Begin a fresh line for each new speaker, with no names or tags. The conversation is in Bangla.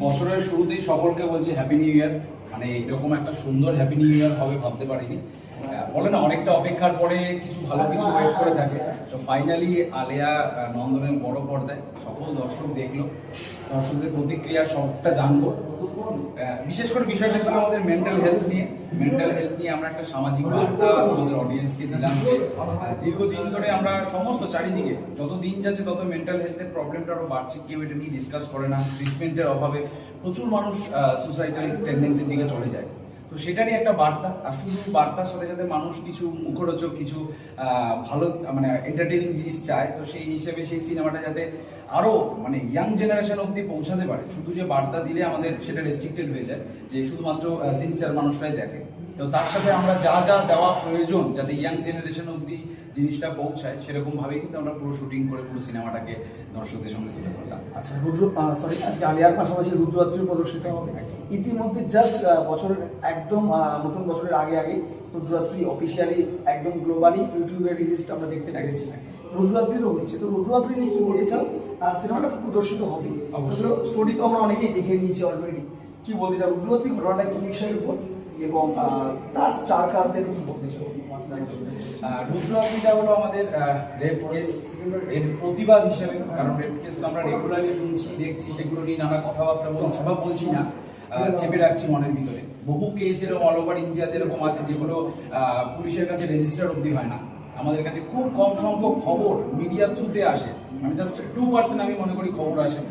বছরের শুরুতেই সকলকে বলছি হ্যাপি নিউ ইয়ার। মানে এরকম একটা সুন্দর হ্যাপি নিউ ইয়ার হবে ভাবতে পারিনি। বলে না, অনেকটা অপেক্ষার পরে কিছু ভালো কিছু ওয়েট করে থাকে। তো ফাইনালি আলেয়া নন্দনের বড় পর্দায় সকল দর্শক দেখলো, দর্শকদের প্রতিক্রিয়া সবটা জানবো। বিশেষ করে বিষয়টা ছিল আমাদের মেন্টাল হেলথ নিয়ে। মেন্টাল হেলথ নিয়ে আমরা একটা সামাজিক বার্তা আমাদের অডিয়েন্সকে দিলাম যে দীর্ঘদিন ধরে আমরা সমস্ত চারিদিকে যত দিন যাচ্ছে তত মেন্টাল হেলথের প্রবলেমটা আরও বাড়ছে। কেউ এটা নিয়ে ডিসকাস করে না। ট্রিটমেন্টের অভাবে প্রচুর মানুষ সুসাইডাল টেন্ডেন্সির দিকে চলে যায়। তো সেটারই একটা বার্তা। আর শুধু বার্তার সাথে সাথে মানুষ কিছু মুখরোচক, কিছু ভালো মানে এন্টারটেইনিং জিনিস চায়। তো সেই হিসেবে সেই সিনেমাটা যাতে আরও মানে ইয়াং জেনারেশন অবধি পৌঁছাতে পারে। শুধু যে বার্তা দিলে আমাদের সেটা রেস্ট্রিক্টেড হয়ে যায় যে শুধুমাত্র সিনসিয়ার মানুষরাই দেখে। তো তার সাথে আমরা যা যা দেওয়া প্রয়োজন যাতে ইয়াং জেনারেশন অবধি জিনিসটা পৌঁছায়, সেরকম ভাবেই কিন্তু আমরা পুরো শুটিং করে পুরো সিনেমাটাকে দর্শকদের সামনে তুলে ধরলাম।
আচ্ছা, আজকে আলিয়ার পাশাপাশি রুদ্ররাত্রি প্রদর্শিত হবে। ইতিমধ্যে জাস্ট বছরের একদম নতুন বছরের আগে রুদ্ররাত্রি অফিসিয়ালি একদম গ্লোবালি ইউটিউবে রিলিজটা আমরা দেখতে পেরেছি। রুদ্ররাত্রিরও হচ্ছে, তো রুদ্ররাত্রি নিয়ে কি বলতে চাও? সিনেমাটা তো প্রদর্শিত হবে, স্টোরি তো আমরা অনেকেই দেখে নিয়েছি অলরেডি। কি বলতে চাও রুদ্ররাত্রি ঘটনাটা কি বিষয়ের উপর, এবং তার স্টার কাস্টদের কি বলতে চাও?
রুদ্ররাত্রিটা হলো আমাদের রেপ কেস এর প্রতিবাদ হিসেবে। কারণ রেপ কেস তো আমরা রেগুলারলি শুনছি, দেখছি, সেগুলো নিয়ে নানা কথাবার্তা বলছি বা বলছি না, চেপে রাখছি মনের ভিতরে। বহু কেস এরকম অল ওভার ইন্ডিয়াতে এরকম আছে যেগুলো পুলিশের কাছে রেজিস্টার অবধি হয় না। আমাদের কাছে খুব কম সংখ্যক খবর মিডিয়ার থ্রুতে আসে, মানে জাস্ট 2% আমি মনে করি খবর আসে।